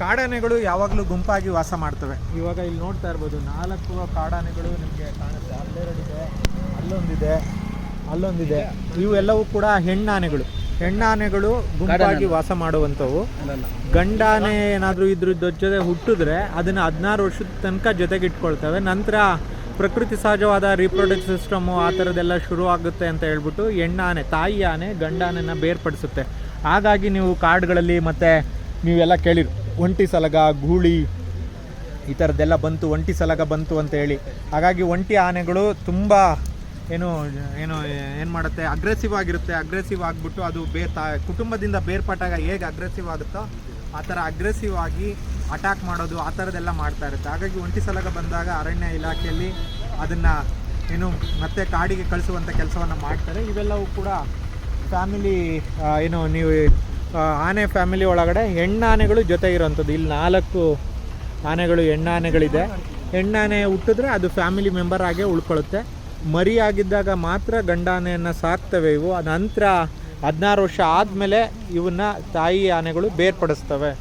ಕಾಡಾನೆಗಳು ಯಾವಾಗಲೂ ಗುಂಪಾಗಿ ವಾಸ ಮಾಡ್ತವೆ. ಇವಾಗ ಇಲ್ಲಿ ನೋಡ್ತಾ ಇರ್ಬೋದು 4 ಕಾಡಾನೆಗಳು ನಿಮಗೆ ಕಾಣುತ್ತೆ. ಅಲ್ಲೆರಡಿದೆ, ಅಲ್ಲೊಂದಿದೆ. ಇವೆಲ್ಲವೂ ಕೂಡ ಹೆಣ್ಣಾನೆಗಳು. ಹೆಣ್ಣಾನೆಗಳು ಗುಂಪಾಗಿ ವಾಸ ಮಾಡುವಂಥವು. ಗಂಡಾನೆ ಏನಾದರೂ ಇದ್ರ ಜೊತೆ ಹುಟ್ಟಿದ್ರೆ ಅದನ್ನು 16 ವರ್ಷದ ತನಕ ಜೊತೆಗೆ ಇಟ್ಕೊಳ್ತವೆ. ನಂತರ ಪ್ರಕೃತಿ ಸಹಜವಾದ ರೀಪ್ರೊಡಕ್ಟಿವ್ ಸಿಸ್ಟಮು ಆ ಥರದ್ದೆಲ್ಲ ಶುರು ಆಗುತ್ತೆ ಅಂತ ಹೇಳ್ಬಿಟ್ಟು ಹೆಣ್ಣಾನೆ, ತಾಯಿ ಆನೆ ಗಂಡಾನೆನ ಬೇರ್ಪಡಿಸುತ್ತೆ. ಹಾಗಾಗಿ ನೀವು ಕಾಡುಗಳಲ್ಲಿ ಮತ್ತು ನೀವೆಲ್ಲ ಕೇಳಿರಿ ಒಂಟಿ ಸಲಗ, ಗೂಳಿ ಈ ಥರದ್ದೆಲ್ಲ ಬಂತು, ಒಂಟಿ ಸಲಗ ಬಂತು ಅಂತ ಹೇಳಿ. ಹಾಗಾಗಿ ಒಂಟಿ ಆನೆಗಳು ತುಂಬ ಏನು ಮಾಡುತ್ತೆ, ಅಗ್ರೆಸಿವ್ ಆಗಿರುತ್ತೆ. ಅಗ್ರೆಸಿವ್ ಆಗಿಬಿಟ್ಟು ಅದು ಕುಟುಂಬದಿಂದ ಬೇರ್ಪಟ್ಟಾಗ ಹೇಗೆ ಅಗ್ರೆಸಿವ್ ಆಗುತ್ತೋ ಆ ಥರ ಅಗ್ರೆಸಿವ್ ಆಗಿ ಅಟ್ಯಾಕ್ ಮಾಡೋದು ಆ ಥರದ್ದೆಲ್ಲ ಮಾಡ್ತಾ ಇರುತ್ತೆ. ಹಾಗಾಗಿ ಒಂಟಿ ಸಲಗ ಬಂದಾಗ ಅರಣ್ಯ ಇಲಾಖೆಯಲ್ಲಿ ಅದನ್ನು ಮತ್ತೆ ಕಾಡಿಗೆ ಕಳಿಸುವಂಥ ಕೆಲಸವನ್ನು ಮಾಡ್ತಾರೆ. ಇವೆಲ್ಲವೂ ಕೂಡ ಫ್ಯಾಮಿಲಿ ನೀವು ಆನೆ ಫ್ಯಾಮಿಲಿ ಒಳಗಡೆ ಹೆಣ್ಣಾನೆಗಳು ಜೊತೆ ಇರೋವಂಥದ್ದು. ಇಲ್ಲಿ 4 ಆನೆಗಳು ಹೆಣ್ಣಾನೆಗಳಿದೆ. ಹೆಣ್ಣಾನೆ ಹುಟ್ಟಿದ್ರೆ ಅದು ಫ್ಯಾಮಿಲಿ ಮೆಂಬರ್ ಆಗೇ ಉಳ್ಕೊಳ್ಳುತ್ತೆ. ಮರಿಯಾಗಿದ್ದಾಗ ಮಾತ್ರ ಗಂಡಾನೆಯನ್ನು ಸಾಕ್ತವೆ ಇವು. ನಂತರ 16 ವರ್ಷ ಆದಮೇಲೆ ಇವನ್ನ ತಾಯಿ ಆನೆಗಳು ಬೇರ್ಪಡಿಸ್ತವೆ.